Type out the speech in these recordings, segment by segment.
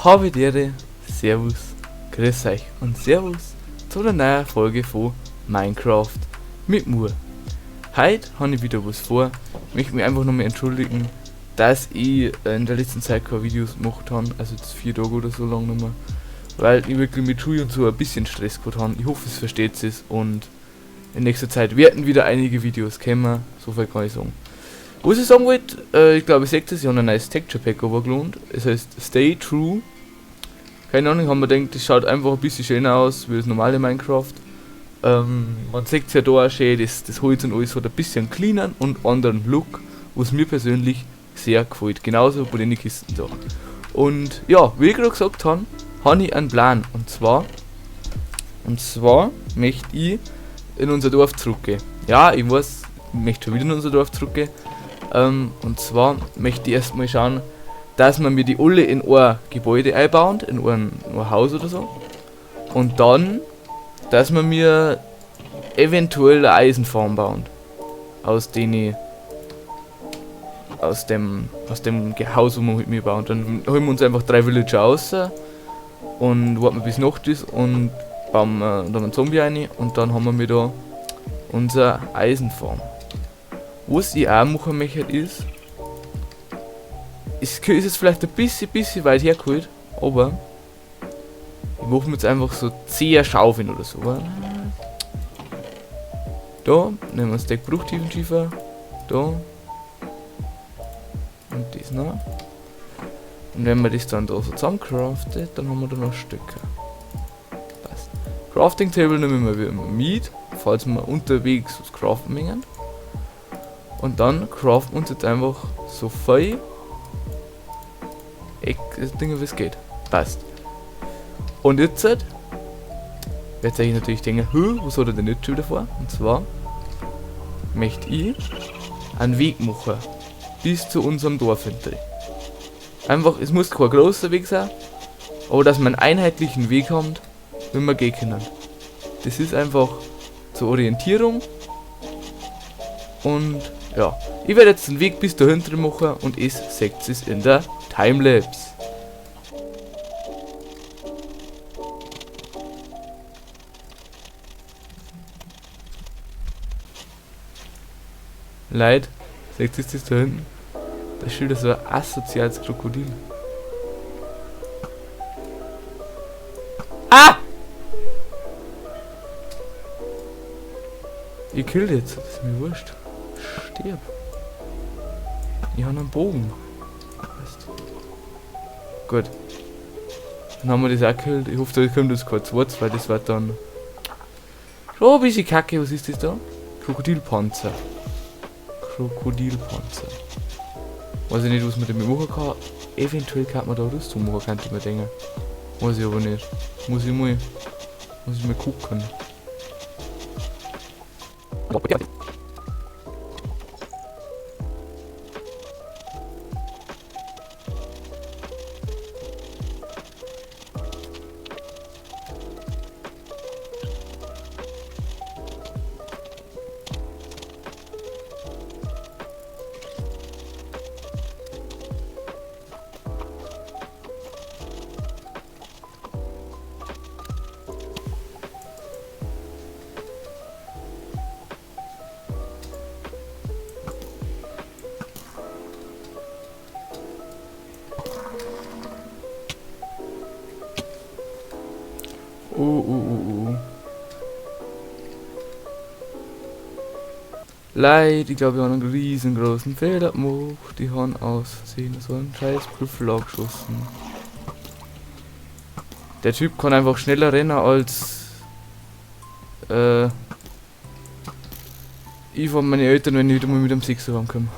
Habe die Ehre, Servus, grüß euch und Servus zu einer neuen Folge von Minecraft mit Mur. Heute habe ich wieder was vor. Ich möchte mich einfach nochmal entschuldigen, dass ich in der letzten Zeit keine Videos gemacht habe, also jetzt 4 Tage oder so lang nochmal, weil ich wirklich mit Schule und so ein bisschen Stress gehabt habe. Ich hoffe, es versteht es und in nächster Zeit werden wieder einige Videos kommen, so viel kann ich sagen. Was ich sagen wollte, ich glaube, ich sehe das, ich habe ein neues Texture Pack overgelohnt. Es heißt Stay True. Keine Ahnung, haben wir gedacht, das schaut einfach ein bisschen schöner aus wie das normale Minecraft. Man sieht es ja da auch schön, das Holz und alles hat ein bisschen cleaner und anderen Look, was mir persönlich sehr gefällt. Genauso bei den Kisten da. Und ja, wie ich gerade gesagt habe, habe ich einen Plan. Und zwar möchte ich in unser Dorf zurückgehen. Ja, ich weiß, ich möchte schon wieder in unser Dorf zurückgehen. Und zwar möchte ich erstmal schauen, dass man mir die alle in ein Gebäude einbauen, in ein Haus oder so. Und dann, dass man mir eventuell eine Eisenfarm bauen. Aus dem Haus, wo wir mit mir bauen. Dann holen wir uns einfach 3 Villager raus und warten bis Nacht ist und bauen wir dann einen Zombie rein und dann haben wir da unsere Eisenfarm. Was ich auch machen möchte ist jetzt vielleicht ein bisschen weit hergeholt, aber ich mache mir jetzt einfach so 10 Schaufeln oder so. Da nehmen wir ein Stack Bruchtiefenschiefer, da und das noch. Und wenn man das dann da so zusammencraftet, dann haben wir da noch Stücke. Passt. Crafting Table nehmen wir wieder mit, falls wir unterwegs was craften mengen. Und dann craften wir uns jetzt einfach so viel Dinge wie es geht. Passt. Und jetzt werdet ihr natürlich denken, was hat er denn jetzt schon wieder vor? Und zwar möchte ich einen Weg machen bis zu unserem Dorf hinter. Einfach, es muss kein großer Weg sein, aber dass wir einen einheitlichen Weg haben, wenn wir gehen können. Das ist einfach zur Orientierung. Und ja, ich werde jetzt den Weg bis dahinter machen und es seht es in der Timelapse. Leute, seht ihr das da hinten? Das ist schon wieder so ein asoziales Krokodil. Ah! Ich kill jetzt, das ist mir wurscht. Stirb. Ich habe einen Bogen. Weißt du. Gut. Dann haben wir das auch gekillt. Ich hoffe, da kommt jetzt kein zweites, weil das wird dann schon ein bisschen kacke. Was ist das da? Krokodilpanzer. Weiß ich nicht, was man damit machen kann. Eventuell kann man da Rüstung machen, könnte ich mir denken. Weiß ich aber nicht. Muss ich mal gucken. Leid, ich glaube, wir haben einen riesengroßen Fehler gemacht. Die haben aus Versehen so einen scheiß Büffel geschossen. Der Typ kann einfach schneller rennen als ich von meinen Eltern, wenn ich wieder mal mit dem Sixer rankomme.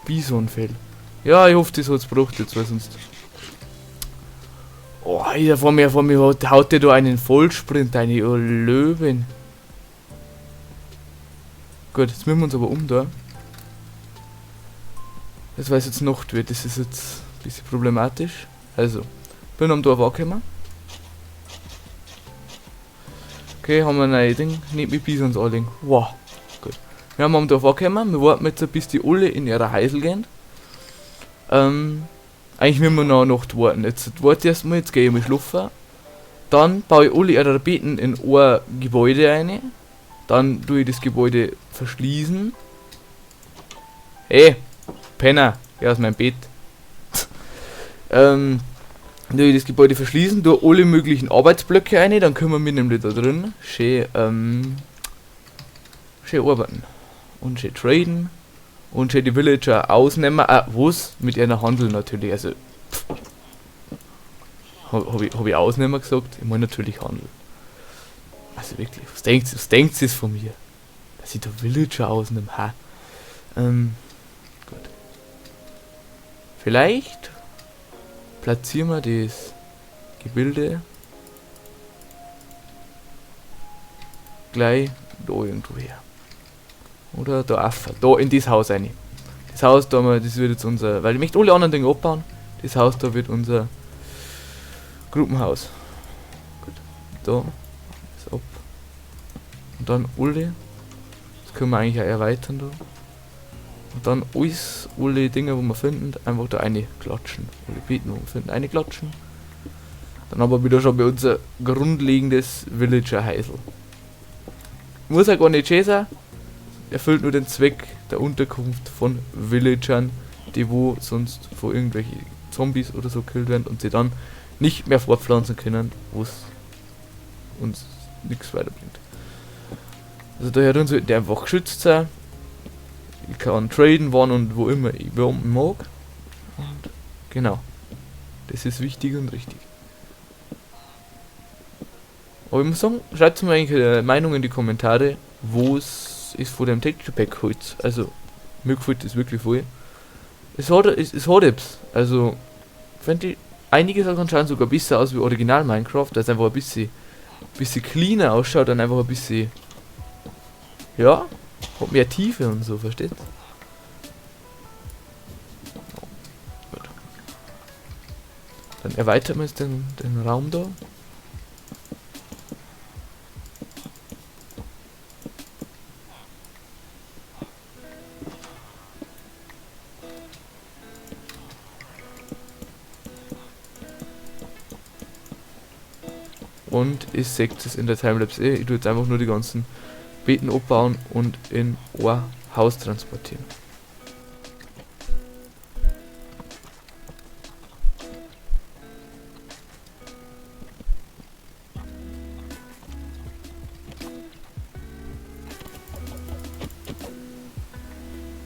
Bisonfell. Ja, ich hoffe, das hat es gebracht jetzt, weil sonst. Oh, Alter, vor mir haut der da einen Vollsprint, eine Löwen. Gut, jetzt müssen wir uns aber da. Das weiß jetzt Nacht wird, das ist jetzt ein bisschen problematisch. Also, bin am Dorf angekommen. Okay, haben wir ein neues Ding. Nicht mit Bisons anlegen. Wow, gut. Wir haben am Dorf angekommen, wir warten jetzt, bis die alle in ihrer Heisel gehen. Eigentlich müssen wir noch eine Nacht warten. Jetzt warte ich erstmal, jetzt gehe ich mal schlafen. Dann baue ich alle ihre Betten in ein Gebäude ein. Dann tue ich das Gebäude verschließen. Hey, Penner, geh aus meinem Bett. Tue ich das Gebäude verschließen, tue alle möglichen Arbeitsblöcke ein, dann können wir mit nämlich da drin schön arbeiten. Und schön traden. Und schön die Villager ausnehmen. Was? Mit einer Handel natürlich. Also, hab ich ausnehmen gesagt? Ich meine natürlich Handel. Also wirklich, was denkt ihr von mir? Dass ich da Villager ausnehme? Ha. Gut. Vielleicht platzieren wir das Gebilde gleich da irgendwo her. Oder da einfach, da in das Haus rein. Das Haus da, das wird jetzt unser, weil ich möchte alle anderen Dinge abbauen. Das Haus da wird unser Gruppenhaus. Gut. Da ist ab. Und dann alle. Das können wir eigentlich auch erweitern da. Und dann alles, alle Dinge, wo wir finden, einfach da eine klatschen. Alle Beeten, wo wir finden, eine klatschen. Dann haben wir wieder schon bei unser grundlegendes Villager-Heisel. Muss ja gar nicht schön sein. Erfüllt nur den Zweck der Unterkunft von Villagern, die wo sonst von irgendwelchen Zombies oder so gekillt werden und sie dann nicht mehr fortpflanzen können, wo es uns nichts weiterbringt. Also daher tun sollte der einfach geschützt sein. Ich kann traden, wann und wo immer ich mag. Und genau. Das ist wichtig und richtig. Aber ich muss sagen, schreibt mir eigentlich eine Meinung in die Kommentare, wo es ist von dem Texture Pack Holz. Also, mir gefällt das wirklich voll. Es hat etwas. Also, finde ich, einige Sachen schauen sogar besser aus wie Original Minecraft, dass es einfach ein bisschen cleaner ausschaut, dann einfach ein bisschen, ja, hat mehr Tiefe und so, versteht? Gut. Dann erweitern wir jetzt den Raum da. Und ich sehe es in der Timelapse ich tue jetzt einfach nur die ganzen Beeten abbauen und in ein Haus transportieren.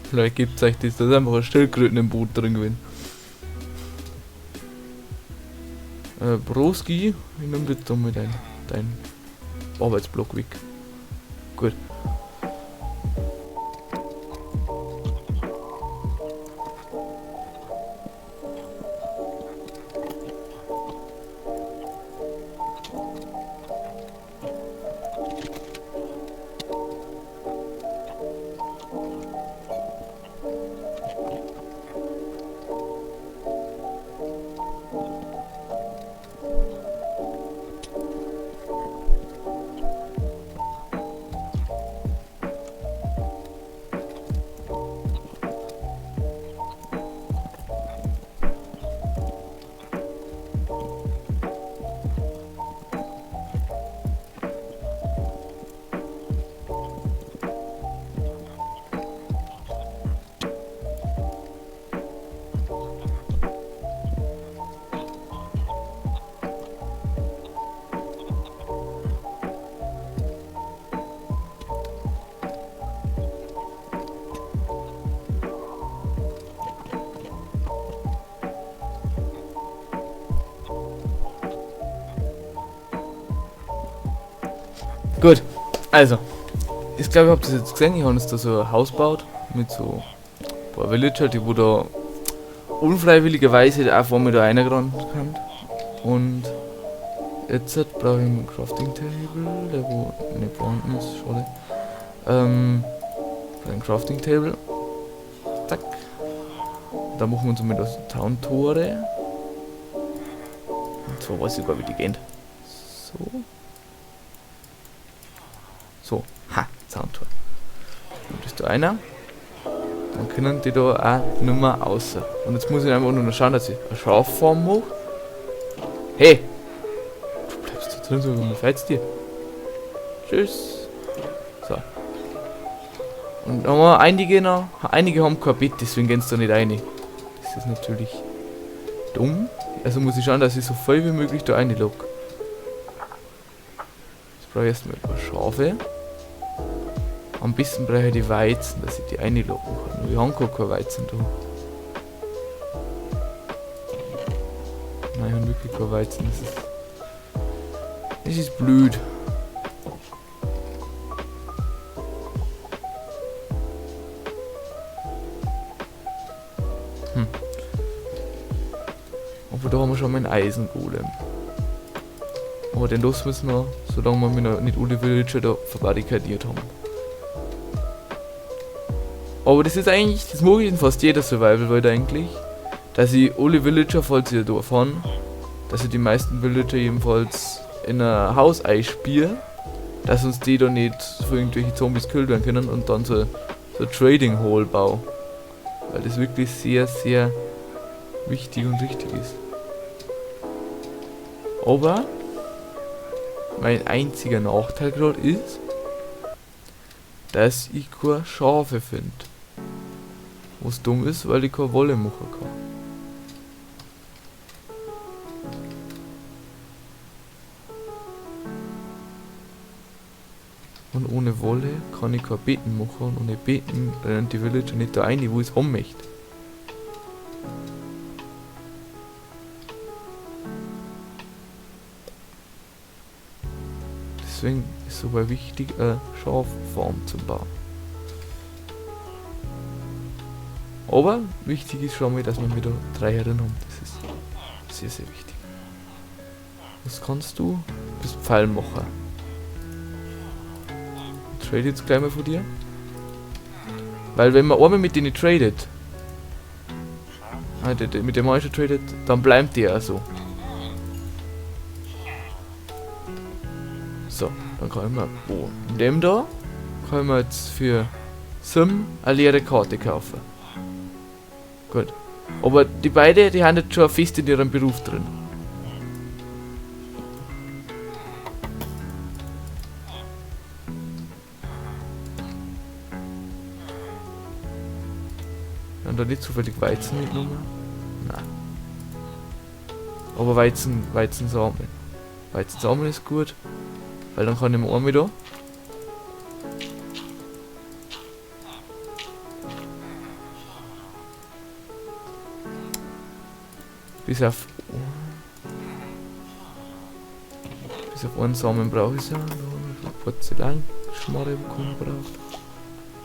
Vielleicht gibt es euch das, dass einfach ein Schildkröten im Boot drin gewesen. Broski, ich nehme jetzt da mal dein Arbeitsblock weg. Gut. Gut, also, ich glaube, ihr habt das jetzt gesehen, ich habe jetzt da so ein Haus gebaut, mit so ein paar Villager, die wo da unfreiwilligerweise auch vor mir da reingerannt kann. Und jetzt brauche ich ein Crafting Table, der wo nicht vorhanden ist, schade. Ein Crafting Table. Zack. Da machen wir uns mal das Town-Tore. Und zwar weiß ich sogar, wie die gehen. So. So, ha, Soundtor. Und ist da einer. Dann können die da auch nicht mehr außer. Und jetzt muss ich einfach nur noch schauen, dass ich eine Schafform mache. Hey! Du bleibst da drin, so wie man fällt's dir. Tschüss. So. Und dann haben wir einige haben kein Bett, deswegen gehen sie da nicht rein. Das ist natürlich dumm. Also muss ich schauen, dass ich so viel wie möglich da reinlogge. Jetzt brauche ich erstmal ein paar Schafe. Am besten brauche ich die Weizen, dass ich die einloggen kann. Wir haben gar kein Weizen da. Nein, ich habe wirklich kein Weizen. Das ist blöd. Aber da haben wir schon mal einen Eisengolem. Aber den lassen wir es noch, solange wir noch nicht alle Villager da verbarrikadiert haben. Aber das ist eigentlich, das mag ich in fast jeder Survival-Welt eigentlich, dass ich alle Villager, falls ich da fahren, dass ich die meisten Villager jedenfalls in ein Haus einspiele, dass uns die da nicht für irgendwelche Zombies gekillt werden können und dann so ein Trading Hall baue. Weil das wirklich sehr, sehr wichtig und richtig ist. Aber mein einziger Nachteil gerade ist, dass ich keine Schafe finde. Was dumm ist, weil ich keine Wolle machen kann. Und ohne Wolle kann ich kein Beeten machen und ohne Beeten rennen die Villager nicht da rein, wo ich es haben möchte. Deswegen ist es sogar wichtig, eine Schaffarm zu bauen. Aber wichtig ist schon mal, dass wir wieder 3 Herren haben. Das ist sehr, sehr wichtig. Was kannst du? Du bist Pfeilmacher. Ich trade jetzt gleich mal von dir. Weil wenn man einmal mit denen tradet, mit dem Meister tradet, dann bleibt der so. So, dann kann ich mal in dem da kann man jetzt für Sim eine leere Karte kaufen. Gut. Aber die beiden, die haben jetzt schon fest in ihrem Beruf drin. Haben da nicht zufällig Weizen mitgenommen? Nein. Aber Weizensamen. Weizensamen ist gut. Weil dann kann ich mir einmal da. Bis auf einen Samen brauche ich ja. Porzellanschmarre braucht.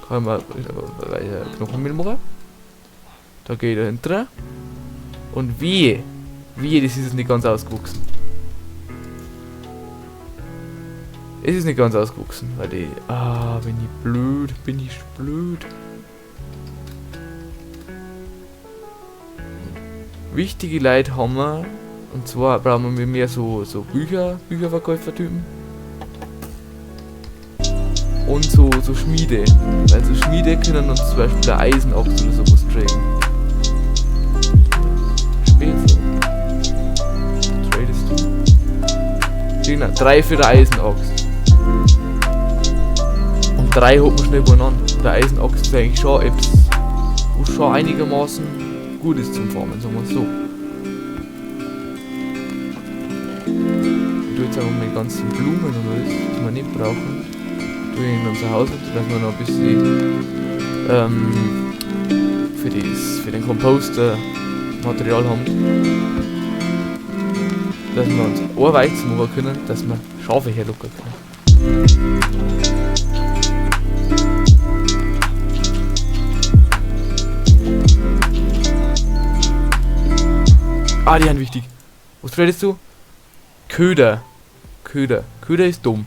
Kann man Knochenmehl machen. Da geht er hinten. Und wie, das ist nicht ganz ausgewachsen. Es ist nicht ganz ausgewachsen, weil ich... bin ich blöd. Wichtige Leute haben wir, und zwar brauchen wir mehr so Bücherverkäufertypen. Und so Schmiede. Weil so Schmiede können uns zum Beispiel der Eisenachs oder sowas tragen. Spätzle. Tradest du? Genau, 3 für den Eisenachs. Und 3 hat man schnell beieinander. Der Eisenachs ist eigentlich schon etwas, wo schon einigermaßen gut ist zum Farmen, sagen wir es so. Ich tue jetzt einfach meine ganzen Blumen und alles, die wir nicht brauchen, tue ich in unser Haus, dass wir noch ein bisschen für den Komposter Material haben. Dass wir uns ein Weizen machen können, dass wir Schafe herlocken können. Die sind wichtig. Was tradest du? Köder. Köder ist dumm.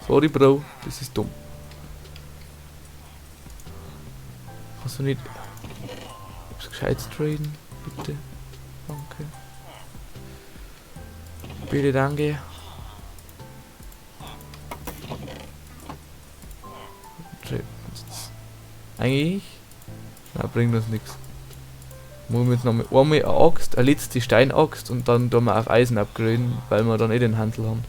Sorry, Bro, das ist dumm. Kannst du nicht etwas Gescheites traden? Bitte. Danke. Bitte, danke. Eigentlich. Na, bringt uns nichts. Muss wir jetzt nochmal einmal eine Axt, eine letzte Steinaxt und dann tun wir auf Eisen upgraden, weil wir dann den Handel haben.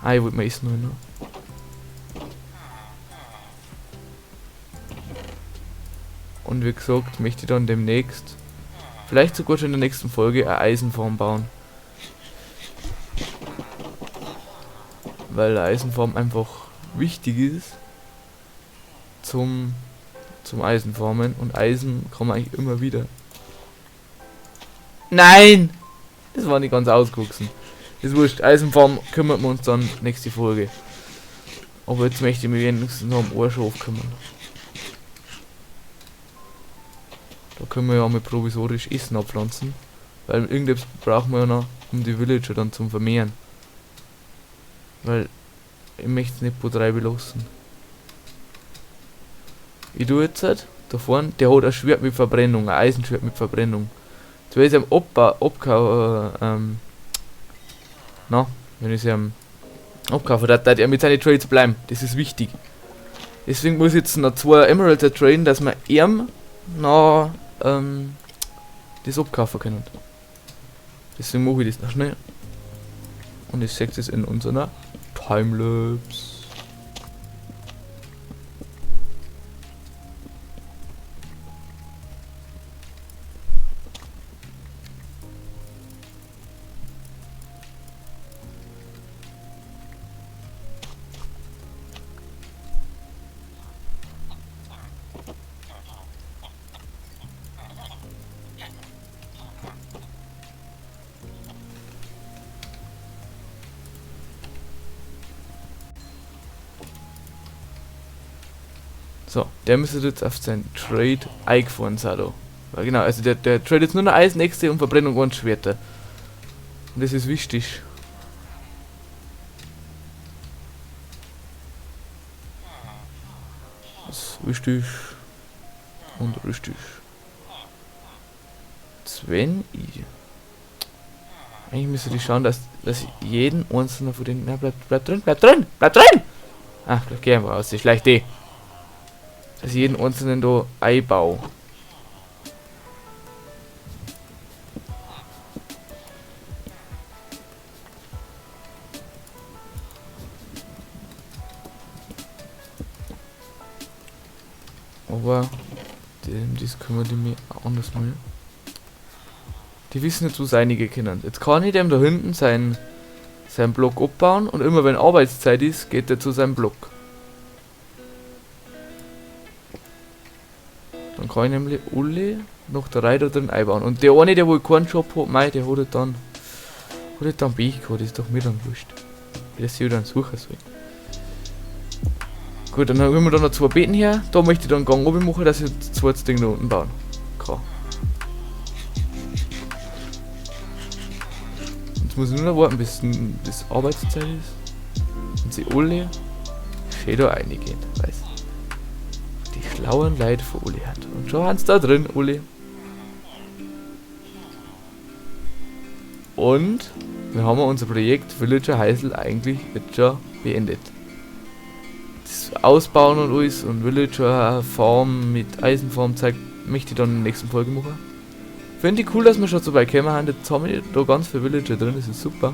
Ah, ich wollte mir essen holen noch. Und wie gesagt, möchte ich dann demnächst, vielleicht sogar schon in der nächsten Folge, eine Eisenfarm bauen. Weil eine Eisenfarm einfach wichtig ist zum Eisenfarmen, und Eisen kann man eigentlich immer wieder. Nein! Das war nicht ganz ausgewachsen. Ist wurscht, Eisenfarm kümmern wir uns dann nächste Folge. Aber jetzt möchte ich mich wenigstens noch am Arschhof kümmern. Da können wir ja mal provisorisch Essen abpflanzen. Weil irgendetwas brauchen wir ja noch, um die Villager dann zum Vermehren. Weil ich möchte es nicht betreiben lassen. Ich tue jetzt halt, da vorne, der hat ein Schwert mit Verbrennung, ein Eisenschwert mit Verbrennung. Jetzt will ich es wenn ich es abkaufe, da er mit seinen Trades bleiben. Das ist wichtig. Deswegen muss ich jetzt noch 2 Emeralds traden, dass wir ihm noch das abkaufen können. Deswegen mache ich das noch schnell. Und ich sehe es in unserer Timelapse. So, der müsste jetzt auf sein Trade eingefahren sein da. Weil genau, also der Trade jetzt nur noch Eisenäxte und Verbrennung und Schwerter. Und das ist wichtig. Das ist wichtig. Und richtig. Jetzt wenn ich... Eigentlich müsste ich schauen, dass ich jeden einzelnen von den... Na, bleib drin! Ach, geh einfach aus, ich leicht eh. Dass ich jeden einzelnen da einbaue. Aber das können wir mir auch anders mal. Die wissen jetzt, wo einige kennen. Jetzt kann ich dem da hinten seinen Block abbauen und immer wenn Arbeitszeit ist, geht er zu seinem Block. Dann kann ich nämlich alle noch 3 da drin einbauen. Und der eine, der wohl keinen Job hat, mei, der hat dann Beich gehabt, das ist doch mir dann wurscht. Wie das hier dann suchen soll. Gut, dann haben wir da noch 2 Beeten her. Da möchte ich dann Gang oben machen, dass ich das zweite Ding da unten bauen kann. Jetzt muss ich nur noch warten, bis Arbeitszeit ist. Und sie alle schön da reingehen, weiß. Die schlauen Leute von Uli hat. Und schon haben sie da drin, Uli. Und wir haben unser Projekt Villager Heisel eigentlich jetzt schon beendet. Das Ausbauen und alles und Villager Farm mit Eisenfarm zeigt, möchte ich dann in der nächsten Folge machen. Finde ich cool, dass wir schon so weit gekommen haben. Jetzt haben wir da ganz viele Villager drin, das ist super.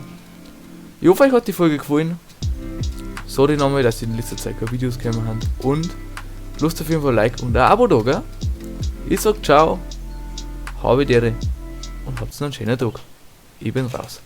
Ich hoffe, euch hat die Folge gefallen. Sorry nochmal, dass ihr in letzter Zeit keine Videos gekommen haben. Und lasst auf jeden Fall ein Like und ein Abo da, gell? Ich sag ciao, habe die Ehre und habt noch einen schönen Tag. Ich bin raus.